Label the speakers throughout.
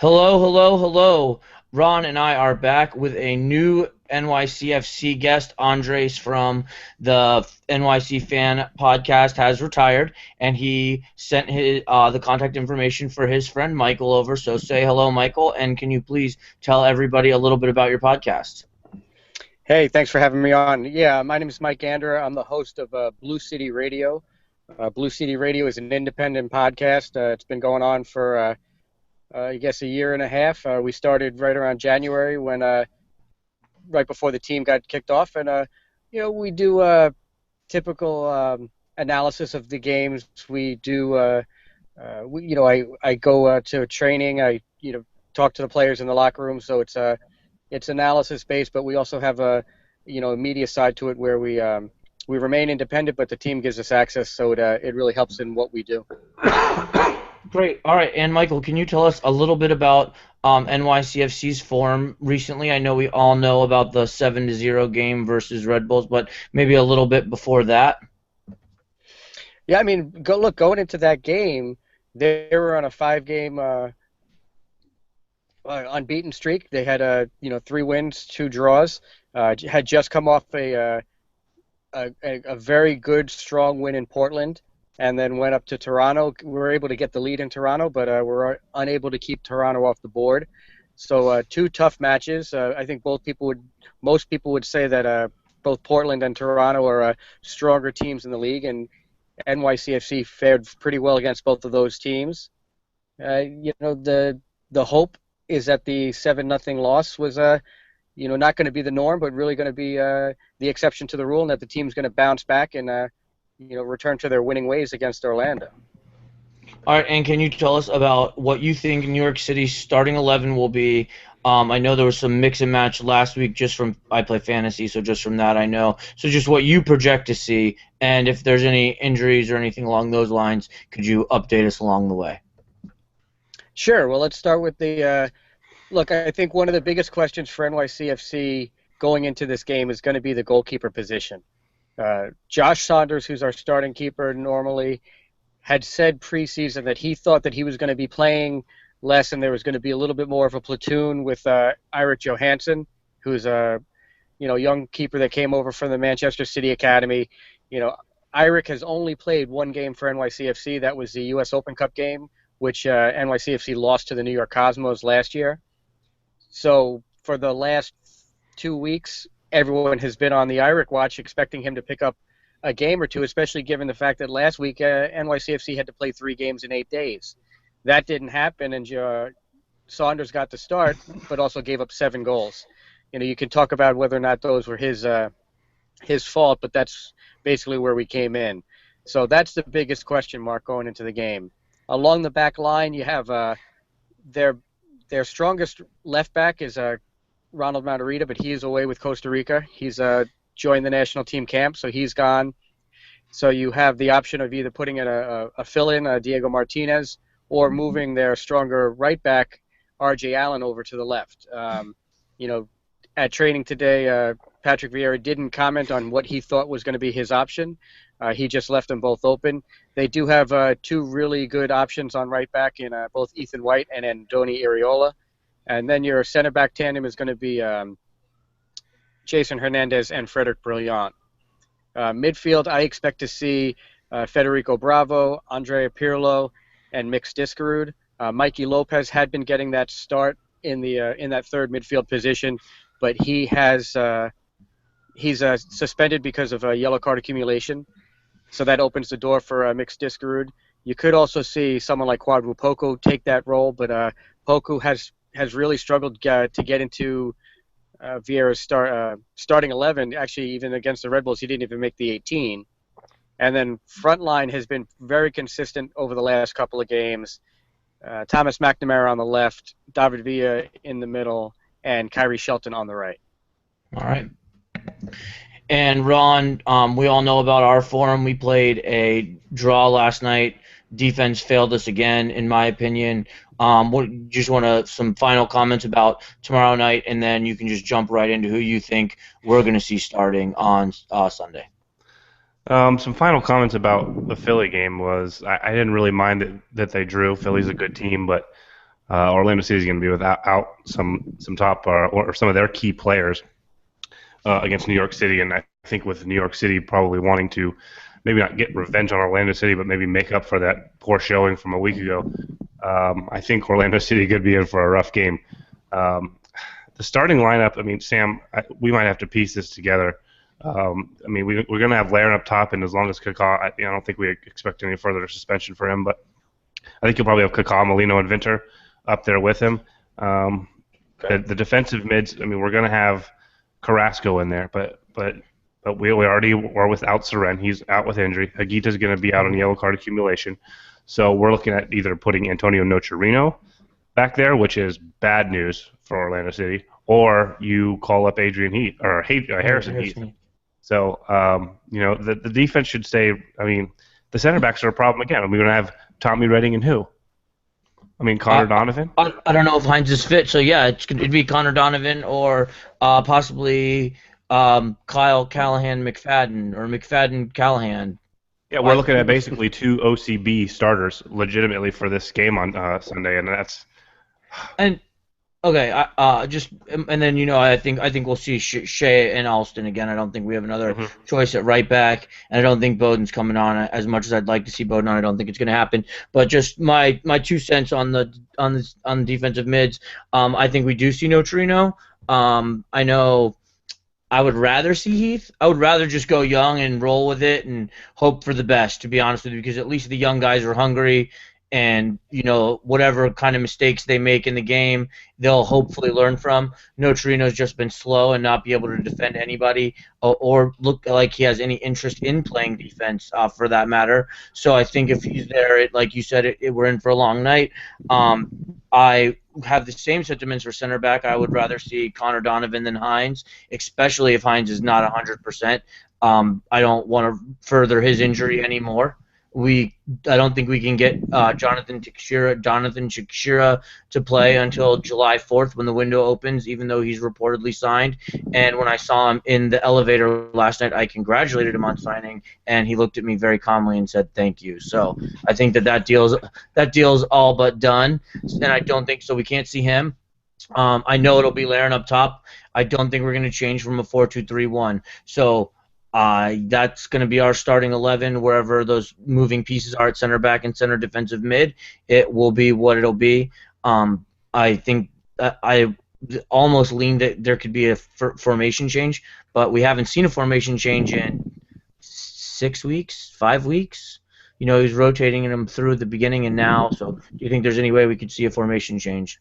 Speaker 1: Hello, hello, hello. Ron and I are back with a new NYCFC guest. Andres from the NYC Fan Podcast has retired, and he sent the contact information for his friend Michael over. So say hello, Michael, and can you please tell everybody a little bit about your podcast?
Speaker 2: Hey, thanks for having me on. Yeah, my name is Mike Andra. I'm the host of Blue City Radio. Blue City Radio is an independent podcast. It's been going on for, I guess, a year and a half. We started right around January when, right before the team got kicked off, and we do typical analysis of the games. We do, I go to training. I talk to the players in the locker room. So it's analysis based, but we also have a media side to it where we remain independent, but the team gives us access, so it really helps in what we do.
Speaker 1: Great. All right. And Michael, can you tell us a little bit about NYCFC's form recently? I know we all know about the 7-0 game versus Red Bulls, but maybe a little bit before that.
Speaker 2: Yeah, I mean, going into that game, they were on a 5-game unbeaten streak. They had 3 wins, 2 draws. Had just come off a very good, strong win in Portland, and then went up to Toronto. We were able to get the lead in Toronto, but we're unable to keep Toronto off the board. So 2 tough matches. I think most people would say that both Portland and Toronto are stronger teams in the league, and NYCFC fared pretty well against both of those teams. The hope is that the 7-0 loss was not going to be the norm, but really going to be the exception to the rule, and that the team's going to bounce back and return to their winning ways against Orlando.
Speaker 1: All right, and can you tell us about what you think New York City's starting 11 will be? I know there was some mix and match last week I play fantasy, so just from that I know. So just what you project to see, and if there's any injuries or anything along those lines, could you update us along the way?
Speaker 2: Sure. Well, let's start with the look. I think one of the biggest questions for NYCFC going into this game is going to be the goalkeeper position. Josh Saunders, who's our starting keeper normally, had said preseason that he thought that he was going to be playing less and there was going to be a little bit more of a platoon with Eirik Johansson, who's a young keeper that came over from the Manchester City Academy. Eirik has only played 1 game for NYCFC. That was the U.S. Open Cup game, which NYCFC lost to the New York Cosmos last year. So for the last 2 weeks, everyone has been on the Eirik watch, expecting him to pick up a game or two, especially given the fact that last week NYCFC had to play 3 games in 8 days. That didn't happen, and Saunders got the start, but also gave up 7 goals. You can talk about whether or not those were his fault, but that's basically where we came in. So that's the biggest question mark going into the game. Along the back line, you have their strongest left back is Ronald Matarrita, but he is away with Costa Rica. He's joined the national team camp, so he's gone. So you have the option of either putting in a fill-in, Diego Martinez, or moving their stronger right back, R.J. Allen, over to the left. At training today, Patrick Vieira didn't comment on what he thought was going to be his option. He just left them both open. They do have 2 really good options on right back in both Ethan White and Andoni Iraola. And then your center back tandem is going to be Jason Hernandez and Frederick Brillant. Midfield, I expect to see Federico Bravo, Andrea Pirlo, and Mix Diskerud. Mikey Lopez had been getting that start in that third midfield position, but he's suspended because of a yellow card accumulation. So that opens the door for Mix Diskerud. You could also see someone like Kwadwo Poku take that role, but Poku has really struggled to get into Vieira's starting 11. Actually, even against the Red Bulls, he didn't even make the 18. And then front line has been very consistent over the last couple of games. Thomas McNamara on the left, David Villa in the middle, and Kyrie Shelton on the right.
Speaker 1: All right. And Ron, we all know about our form. We played a draw last night. Defense failed us again, in my opinion. Just want some final comments about tomorrow night, and then you can just jump right into who you think we're going to see starting on Sunday.
Speaker 3: Some final comments about the Philly game was I didn't really mind that they drew. Philly's a good team, but Orlando City is going to be without some top or some of their key players against New York City, and I think with New York City probably wanting to maybe not get revenge on Orlando City, but maybe make up for that poor showing from a week ago. I think Orlando City could be in for a rough game. The starting lineup, I mean, Sam, we might have to piece this together. I mean, we're going to have Larin up top, and as long as Kaká, I don't think we expect any further suspension for him, but I think you'll probably have Kaká, Molino, and Vinter up there with him. The defensive mids, I mean, we're going to have Carrasco in there, but we already are without Seren. He's out with injury. Higuita's going to be out on yellow card accumulation. So we're looking at either putting Antonio Nocerino back there, which is bad news for Orlando City, or you call up Adrian Heath or Harrison Heath. So the defense should stay. I mean, the center backs are a problem again. We're going to have Tommy Redding and who? I mean, Connor Donovan.
Speaker 1: I don't know if Hines is fit, so yeah, it'd be Connor Donovan or possibly Kyle Callahan McFadden or McFadden Callahan.
Speaker 3: Yeah, we're looking at basically 2 OCB starters legitimately for this game on Sunday, and that's.
Speaker 1: And okay, and then I think we'll see Shea and Alston again. I don't think we have another choice at right back, and I don't think Bowden's coming on as much as I'd like to see Bowden on. I don't think it's going to happen. But just my 2 cents on the defensive mids. I think we do see Nocerino. I know. I would rather see Heath. I would rather just go young and roll with it and hope for the best, to be honest with you, because at least the young guys are hungry, and whatever kind of mistakes they make in the game, they'll hopefully learn from. Nocerino's just been slow and not be able to defend anybody or look like he has any interest in playing defense for that matter. So I think if he's there, like you said, we're in for a long night. I have the same sentiments for center back. I would rather see Connor Donovan than Hines, especially if Hines is not 100%. I don't want to further his injury anymore. I don't think we can get Jonathan Teixeira to play until July 4th when the window opens, even though he's reportedly signed. And when I saw him in the elevator last night, I congratulated him on signing, and he looked at me very calmly and said thank you. So I think that deal's all but done, and I don't think so. We can't see him. I know it'll be Larin up top. I don't think we're going to change from a 4-2-3-1. So. That's going to be our starting 11 wherever those moving pieces are at center back and center defensive mid. It will be what it'll be. I think I almost lean that there could be a formation change, but we haven't seen a formation change in 6 weeks, 5 weeks. He's rotating them through the beginning and now. So do you think there's any way we could see a formation change?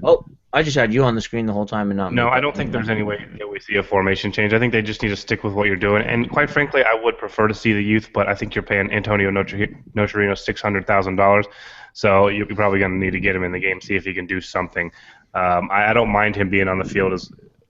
Speaker 1: Oh, I just had you on the screen the whole time and not.
Speaker 3: No, I don't think there's any way that we see a formation change. I think they just need to stick with what you're doing. And quite frankly, I would prefer to see the youth, but I think you're paying Antonio Nocerino $600,000, so you're probably going to need to get him in the game, see if he can do something. I don't mind him being on the field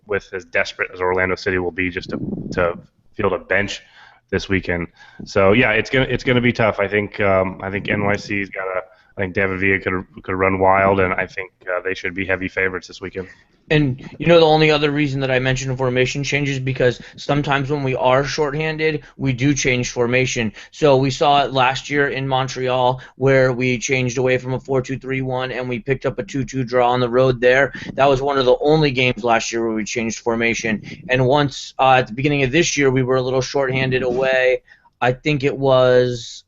Speaker 3: with as desperate as Orlando City will be just to field a bench this weekend. So yeah, it's gonna be tough. I think NYC's got a. I think David Villa could run wild, and I think they should be heavy favorites this weekend.
Speaker 1: And the only other reason that I mentioned formation changes because sometimes when we are shorthanded, we do change formation. So we saw it last year in Montreal where we changed away from a 4-2-3-1 and we picked up a 2-2 draw on the road there. That was one of the only games last year where we changed formation. And once at the beginning of this year, we were a little shorthanded away. I think it was.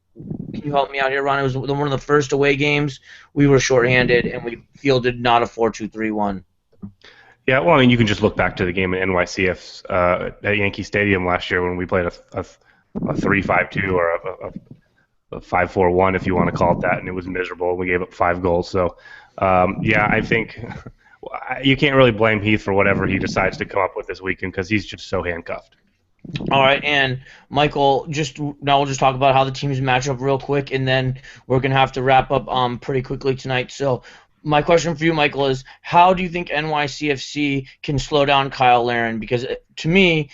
Speaker 1: Can you help me out here, Ron? It was one of the first away games. We were shorthanded, and we fielded not a 4-2-3-1.
Speaker 3: Yeah, well, I mean, you can just look back to the game at NYCF's at Yankee Stadium last year when we played a 3-5-2 or a 5-4-1, if you want to call it that, and it was miserable. We gave up 5 goals. So, yeah, I think you can't really blame Heath for whatever he decides to come up with this weekend because he's just so handcuffed.
Speaker 1: All right, and Michael, now we'll just talk about how the teams match up real quick, and then we're going to have to wrap up pretty quickly tonight. So my question for you, Michael, is how do you think NYCFC can slow down Kyle Larin? Because to me,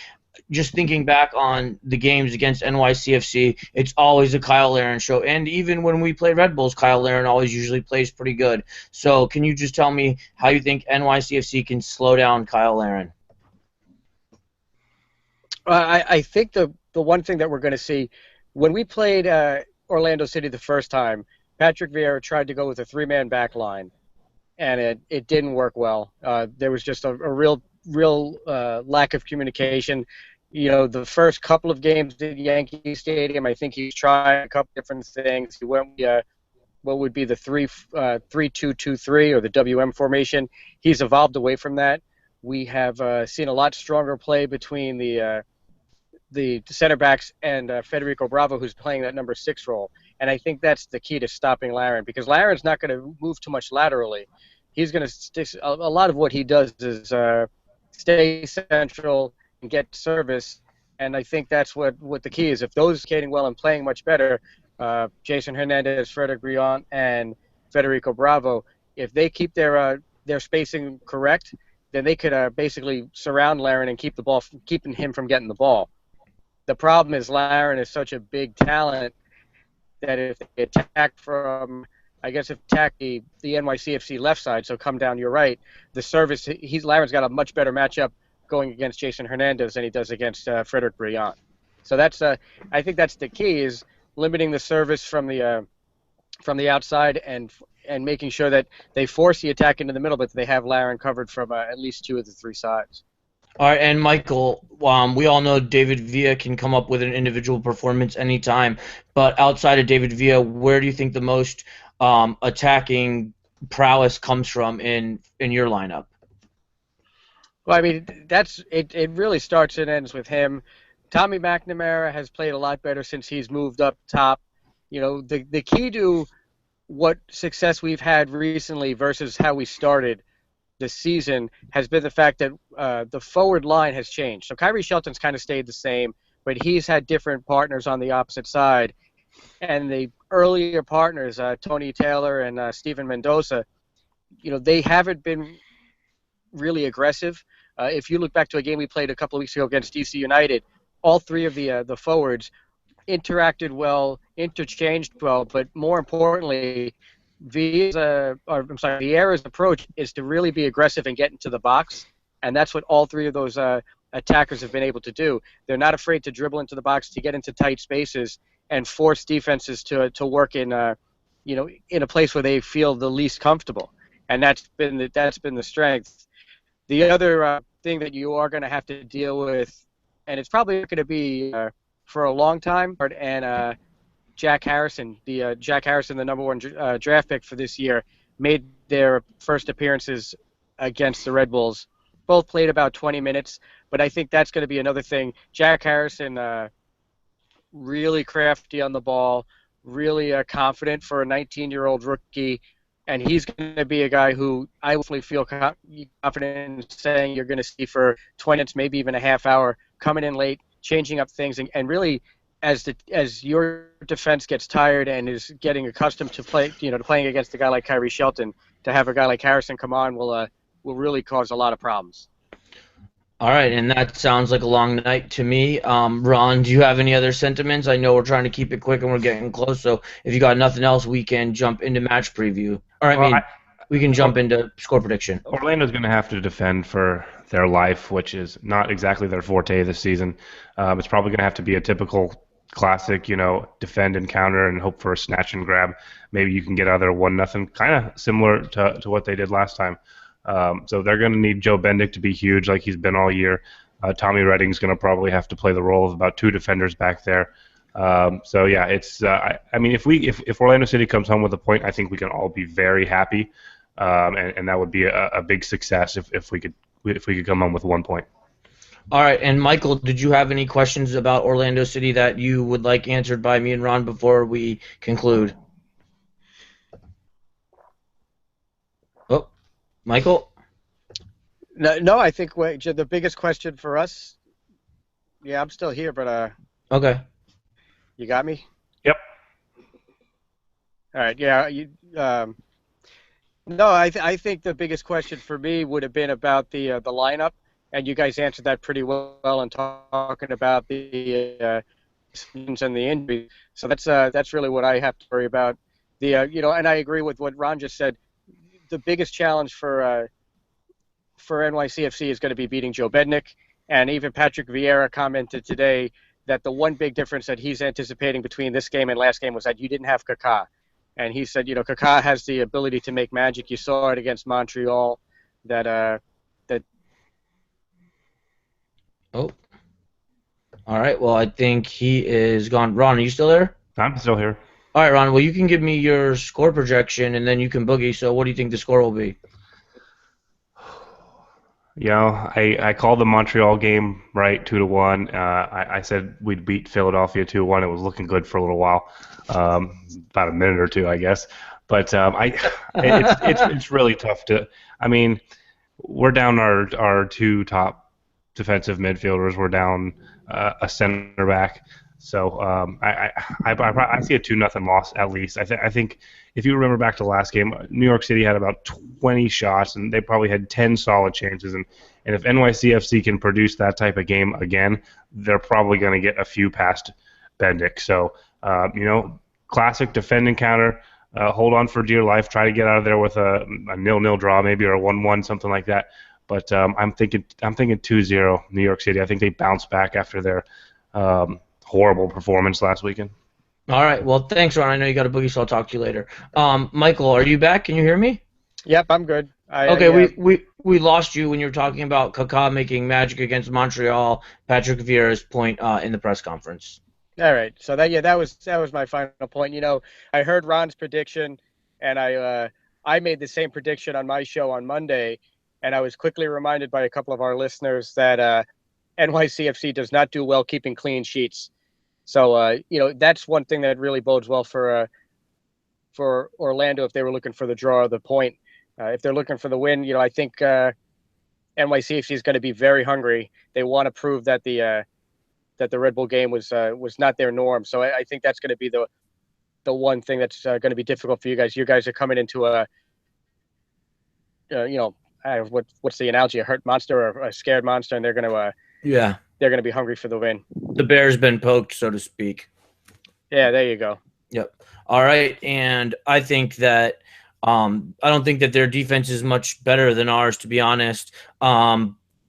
Speaker 1: just thinking back on the games against NYCFC, it's always a Kyle Larin show. And even when we play Red Bulls, Kyle Larin always usually plays pretty good. So can you just tell me how you think NYCFC can slow down Kyle Larin?
Speaker 2: I think the one thing that we're going to see, when we played Orlando City the first time, Patrick Vieira tried to go with a 3-man back line. and it didn't work well. There was just a real lack of communication. The first couple of games at Yankee Stadium, I think he's tried a couple different things. He went what would be the 3-2-2-3 or the WM formation. He's evolved away from that. We have seen a lot stronger play between the center backs and Federico Bravo, who's playing that number 6 role. And I think that's the key to stopping Larin, because Larin's not going to move too much laterally. He's going to stick. A lot of what he does is stay central and get service. And I think that's what the key is. If those are skating well and playing much better, Jason Hernandez, Frederic Briand, and Federico Bravo, if they keep their spacing correct, then they could basically surround Larin and keeping him from getting the ball. The problem is Larin is such a big talent that if they attack from, attack the NYCFC left side, so come down your right, the service, Larin's got a much better matchup going against Jason Hernandez than he does against Frederic Briand. So that's I think that's the key, is limiting the service from the outside and making sure that they force the attack into the middle, but they have Larin covered from at least 2 of the 3 sides.
Speaker 1: All right, and Michael, we all know David Villa can come up with an individual performance anytime, but outside of David Villa, where do you think the most attacking prowess comes from in your lineup?
Speaker 2: Well, I mean, it really starts and ends with him. Tommy McNamara has played a lot better since he's moved up top. The key to what success we've had recently versus how we started the season has been the fact that the forward line has changed. So Kyrie Shelton's kind of stayed the same, but he's had different partners on the opposite side. And the earlier partners, Tony Taylor and Steven Mendoza, they haven't been really aggressive. If you look back to a game we played a couple of weeks ago against DC United, all 3 of the forwards interacted well, interchanged well, but more importantly, Vieira's approach is to really be aggressive and get into the box, and that's what all 3 of those attackers have been able to do. They're not afraid to dribble into the box, to get into tight spaces, and force defenses to work in a place where they feel the least comfortable, and that's been the strength. The other thing that you are going to have to deal with, and it's probably going to be for a long time, and Jack Harrison, the number 1 draft pick for this year, made their first appearances against the Red Bulls. Both played about 20 minutes, but I think that's going to be another thing. Jack Harrison, really crafty on the ball, really confident for a 19-year-old rookie, and he's going to be a guy who I hopefully feel confident in saying you're going to see for 20 minutes, maybe even a half hour, coming in late, changing up things, and really, as your defense gets tired and is getting accustomed to playing against a guy like Kyrie Shelton, to have a guy like Harrison come on will really cause a lot of problems.
Speaker 1: All right, and that sounds like a long night to me. Ron, do you have any other sentiments? I know we're trying to keep it quick and we're getting close, so if you got nothing else, we can jump into match preview. We can jump into score prediction.
Speaker 3: Orlando's going to have to defend for their life, which is not exactly their forte this season. It's probably going to have to be a typical classic, defend and counter and hope for a snatch and grab. Maybe you can get either 1-0, kind of similar to what they did last time. So they're going to need Joe Bendik to be huge like he's been all year. Tommy Redding's going to probably have to play the role of about 2 defenders back there. So yeah, it's. I mean, if Orlando City comes home with a point, I think we can all be very happy, and that would be a big success if we could come home with 1 point.
Speaker 1: All right, and Michael, did you have any questions about Orlando City that you would like answered by me and Ron before we conclude? Oh, Michael?
Speaker 2: No, I think the biggest question for us. Yeah, I'm still here, but
Speaker 1: okay.
Speaker 2: You got me?
Speaker 3: Yep.
Speaker 2: All right. Yeah. No, I think the biggest question for me would have been about the lineup, and you guys answered that pretty well in talking about the and the injuries. So that's really what I have to worry about. And I agree with what Ron just said. The biggest challenge for NYCFC is going to be beating Joe Bednick, and even Patrick Vieira commented today that the one big difference that he's anticipating between this game and last game was that you didn't have Kaká. and he said, Kaká has the ability to make magic. You saw it against Montreal. That.
Speaker 1: Oh, all right. Well, I think he is gone. Ron, are you still there?
Speaker 3: I'm still here.
Speaker 1: All right, Ron. Well, you can give me your score projection, and then you can boogie. So, what do you think the score will be?
Speaker 3: I called the Montreal game right 2-1. I said we'd beat Philadelphia 2-1. It was looking good for a little while, about a minute or two, I guess. But it's really tough to. I mean, we're down our two top defensive midfielders. We're down a center back. So I see a 2-0 loss at least. I think if you remember back to the last game, New York City had about 20 shots and they probably had 10 solid chances. And if NYCFC can produce that type of game again, they're probably going to get a few past Bendick. So classic defend and counter. Hold on for dear life. Try to get out of there with a 0-0 draw, maybe, or a 1-1, something like that. But I'm thinking 2-0 New York City. I think they bounce back after their horrible performance last weekend.
Speaker 1: All right. Well, thanks, Ron. I know you got a boogie, so I'll talk to you later. Michael, are you back? Can you hear me?
Speaker 2: Yep, I'm good.
Speaker 1: Okay, we lost you when you were talking about Kaká making magic against Montreal. Patrick Vieira's point in the press conference.
Speaker 2: All right. So that was my final point. I heard Ron's prediction, and I made the same prediction on my show on Monday, and I was quickly reminded by a couple of our listeners that NYCFC does not do well keeping clean sheets. So that's one thing that really bodes well for Orlando if they were looking for the draw or the point. If they're looking for the win, I think NYCFC is going to be very hungry. They want to prove that the Red Bull game was not their norm. So I think that's going to be the one thing that's going to be difficult for you guys. You guys are coming into what's the analogy? A hurt monster or a scared monster, and they're going to be hungry for the win.
Speaker 1: The bear's been poked, so to speak.
Speaker 2: Yeah, there you go.
Speaker 1: Yep. All right, and I think that I don't think that their defense is much better than ours, to be honest.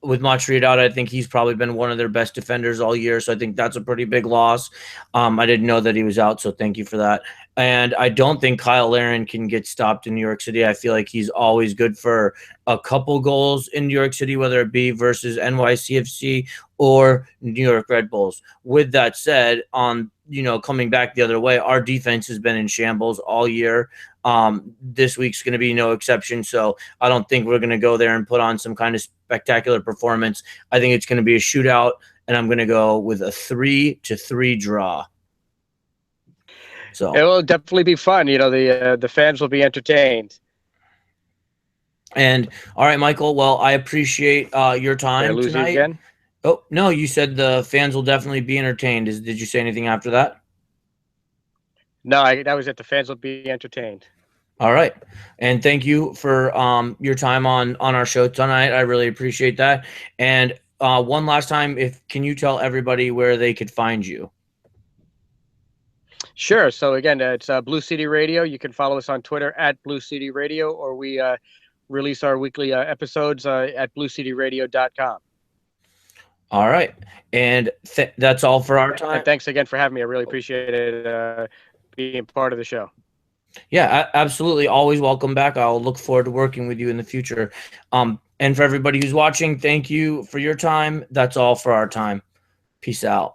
Speaker 1: With Montreal out, I think he's probably been one of their best defenders all year, so I think that's a pretty big loss. I didn't know that he was out, so thank you for that. And I don't think Kyle Larin can get stopped in New York City. I feel like he's always good for a couple goals in New York City, whether it be versus NYCFC or New York Red Bulls. With that said, coming back the other way, our defense has been in shambles all year. This week's going to be no exception, so I don't think we're going to go there and put on some kind of spectacular performance. I think it's going to be a shootout, and I'm going to go with a 3-3 draw. So
Speaker 2: it will definitely be fun. The fans will be entertained.
Speaker 1: And all right, Michael. Well, I appreciate your time
Speaker 2: Did I lose
Speaker 1: tonight.
Speaker 2: you again?
Speaker 1: Oh no, you said the fans will definitely be entertained. Did you say anything after that?
Speaker 2: No, that was it. The fans will be entertained.
Speaker 1: All right, and thank you for your time on our show tonight. I really appreciate that. And one last time, can you tell everybody where they could find you?
Speaker 2: Sure. So again, it's Blue City Radio. You can follow us on Twitter at Blue City Radio, or we release our weekly episodes at bluecityradio.com.
Speaker 1: All right, and that's all for our time.
Speaker 2: And thanks again for having me. I really appreciate it being part of the show.
Speaker 1: Yeah, absolutely. Always welcome back. I'll look forward to working with you in the future. And for everybody who's watching, thank you for your time. That's all for our time. Peace out.